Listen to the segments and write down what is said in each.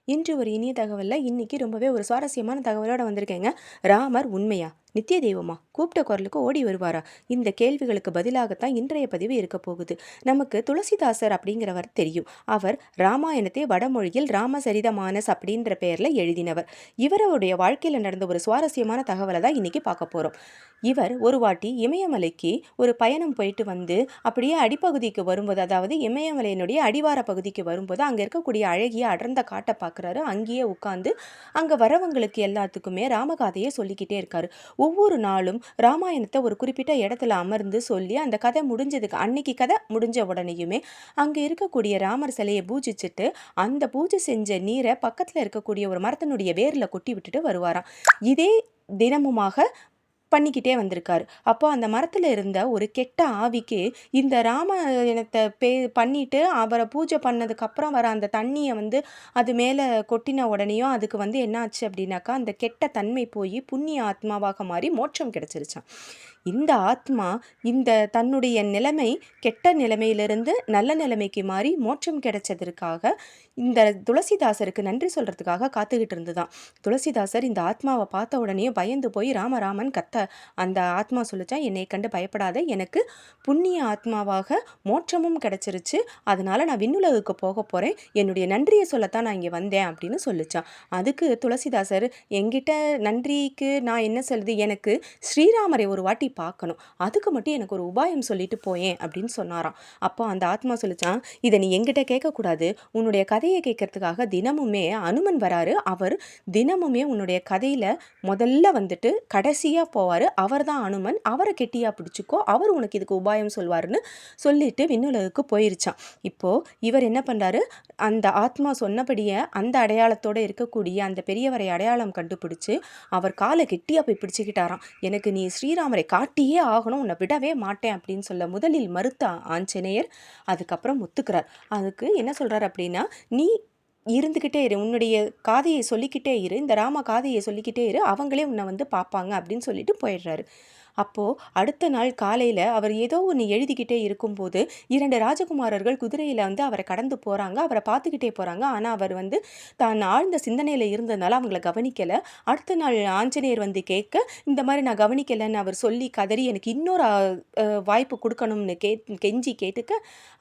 இன்று ஒரு இனிய தகவலில் இன்னைக்கு ரொம்பவே ஒரு சுவாரஸ்யமான தகவலோட வந்திருக்கேங்க. ராமர் உண்மையா, நித்திய தெய்வமா, கூப்பிட்ட குரலுக்கு ஓடி வருவாரா? இந்த கேள்விகளுக்கு பதிலாகத்தான் இன்றைய பதிவு இருக்க போகுது. நமக்கு துளசிதாசர் அப்படிங்கிறவர் தெரியும். அவர் ராமாயணத்தை வடமொழியில் ராமசரிதமானஸ் அப்படின்ற பெயர்ல எழுதினவர். இவருடைய வாழ்க்கையில் நடந்த ஒரு சுவாரஸ்யமான தகவலை தான் இன்னைக்கு பார்க்க போறோம். இவர் ஒரு வாட்டி இமயமலைக்கு ஒரு பயணம் போயிட்டு வந்து அப்படியே அடிப்பகுதிக்கு வரும்போது, அதாவது இமயமலையினுடைய அடிவார பகுதிக்கு வரும்போது அங்கே இருக்கக்கூடிய அழகிய அடர்ந்த காட்டை பார்க்குறாரு. அங்கேயே உட்காந்து அங்கே வரவங்களுக்கு எல்லாத்துக்குமே ராமகாதையை சொல்லிக்கிட்டே இருக்காரு. ஒவ்வொரு நாளும் ராமாயணத்தை ஒரு குறிப்பிட்ட இடத்துல அமர்ந்து சொல்லி அந்த கதை முடிஞ்சதுக்கு அன்னைக்கு கதை முடிஞ்ச உடனேயுமே அங்கே இருக்கக்கூடிய ராமர் சிலையை பூஜிச்சுட்டு அந்த பூஜை செஞ்ச நீரை பக்கத்தில் இருக்கக்கூடிய ஒரு மரத்தினுடைய வேரில் கொட்டி விட்டுட்டு வருவாராம். இதே தினமுமாக பண்ணிக்கிட்டே வந்திருக்காரு. அப்போ அந்த மரத்தில் இருந்த ஒரு கெட்ட ஆவிக்கு இந்த ராமாயணத்தை பண்ணிட்டு அவரை பூஜை பண்ணதுக்கப்புறம் வர அந்த தண்ணியை அது மேலே கொட்டின உடனேயும் அதுக்கு என்ன ஆச்சு அப்படின்னாக்கா, அந்த கெட்ட தன்மை போய் புண்ணிய ஆத்மாவாக மாறி மோட்சம் கிடைச்சிருச்சான். இந்த ஆத்மா இந்த தன்னுடைய நிலைமை கெட்ட நிலைமையிலிருந்து நல்ல நிலைமைக்கு மாறி மோட்சம் கிடைச்சதற்காக இந்த துளசிதாசருக்கு நன்றி சொல்றதுக்காக காத்துக்கிட்டு இருந்துதான். துளசிதாசர் இந்த ஆத்மாவை பார்த்த உடனே பயந்து போய் ராமராமன் கத்த அந்த ஆத்மா சொல்லிச்சா, என்னை கண்டு பயப்படாத, எனக்கு புண்ணிய ஆத்மாவாக மோட்சமும் கிடைச்சிருச்சு, அதனால நான் விண்ணுலகுக்கு போக போறேன், என்னுடைய நன்றியை சொல்லத்தான் நான் இங்கே வந்தேன் அப்படின்னு சொல்லிச்சான். அதுக்கு துளசிதாசர், என்கிட்ட நன்றிக்கு நான் என்ன சொல்லுது, எனக்கு ஸ்ரீராமரை ஒரு வாட்டி பார்க்கணும், அதுக்கு மட்டும் எனக்கு ஒரு உபாயம் சொல்லிட்டு போயேன் அப்படின்னு சொன்னாராம். அப்போ அந்த ஆத்மா சொல்லிச்சான், இதை நீ என்கிட்ட கேட்கக்கூடாது, உன்னுடைய கதையை கேட்கறதுக்காக தினமுமே அனுமன் வராரு, அவர் தினமுமே உன்னுடைய கதையில முதல்ல கடைசியா போவாரு, அவர் தான் அனுமன், அவரை கெட்டியா பிடிச்சிக்கோ, அவர் உனக்கு இதுக்கு உபாயம் சொல்வாருன்னு சொல்லிட்டு விண்ணுலகுக்கு போயிருச்சான். இப்போ இவர் என்ன பண்றாரு, அந்த ஆத்மா சொன்னபடியே அந்த அடையாளத்தோட இருக்கக்கூடிய அந்த பெரியவரை அடையாளம் கண்டுபிடிச்சு அவர் காலை கெட்டியா போய் பிடிச்சுக்கிட்டாராம். எனக்கு நீ ஸ்ரீராமரை காட்டியே ஆகணும், உன்னை விடவே மாட்டேன் அப்படின்னு சொல்ல முதலில் மறுத்த ஆஞ்சநேயர் அதுக்கப்புறம் ஒத்துக்கிறார். அதுக்கு என்ன சொல்றாரு அப்படின்னா, நீ இருந்துக்கிட்டே இரு, உன்னுடைய காதையை சொல்லிக்கிட்டே இரு, இந்த ராம காதையை சொல்லிக்கிட்டே இரு, அவங்களே உன்னை பார்ப்பாங்க அப்படின்னு சொல்லிட்டு போயிடுறாரு. அப்போது அடுத்த நாள் காலையில் அவர் ஏதோ ஒன்று எழுதிக்கிட்டே இருக்கும்போது 2 ராஜகுமாரர்கள் குதிரையில் அவரை கடந்து போகிறாங்க. அவரை பார்த்துக்கிட்டே போகிறாங்க. ஆனால் அவர் தான் ஆழ்ந்த சிந்தனையில் இருந்ததுனால அவங்கள கவனிக்கலை. அடுத்த நாள் ஆஞ்சநேயர் கேட்க, இந்த மாதிரி நான் கவனிக்கலைன்னு அவர் சொல்லி கதறி எனக்கு இன்னொரு வாய்ப்பு கொடுக்கணும்னு கெஞ்சி கேட்டுக்க,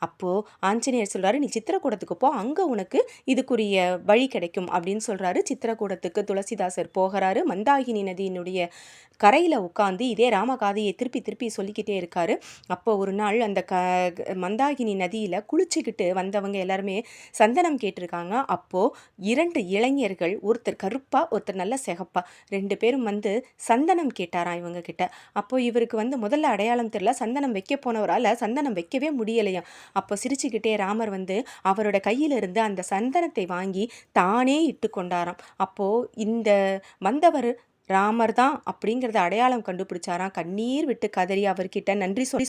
அப்போது ஆஞ்சநேயர் சொல்கிறாரு, நீ சித்திரக்கூடத்துக்கு போ, அங்கே உனக்கு இதுக்குரிய வழி கிடைக்கும் அப்படின்னு சொல்கிறாரு. சித்திரக்கூடத்துக்கு துளசிதாசர் போகிறாரு. மந்தாகினி நதியினுடைய கரையில் உட்காந்து இதே ராமகாதையை திருப்பி திருப்பி சொல்லிக்கிட்டே இருக்காரு. அப்போ ஒரு நாள் அந்த மந்தாகினி நதியில் குளிச்சுக்கிட்டு வந்தவங்க எல்லாருமே சந்தனம் கேட்டிருக்காங்க. அப்போது 2 இளைஞர்கள், ஒருத்தர் கருப்பா ஒருத்தர் நல்ல சிகப்பா, 2 பேரும் சந்தனம் கேட்டாராம் இவங்க கிட்ட. அப்போ இவருக்கு முதல்ல அடையாளம் தெரியல, சந்தனம் வைக்க போனவரால் சந்தனம் வைக்கவே முடியலையாம். அப்போ சிரிச்சுக்கிட்டே ராமர் அவரோட கையிலிருந்து அந்த சந்தனத்தை வாங்கி தானே இட்டு கொண்டாராம். அப்போது இந்த வந்தவர் ராமர் தான் அப்படிங்கிறத அடையாளம் கண்டுபிடிச்சாராம். கண்ணீர் விட்டு கதறி அவர்கிட்ட நன்றி சொல்லி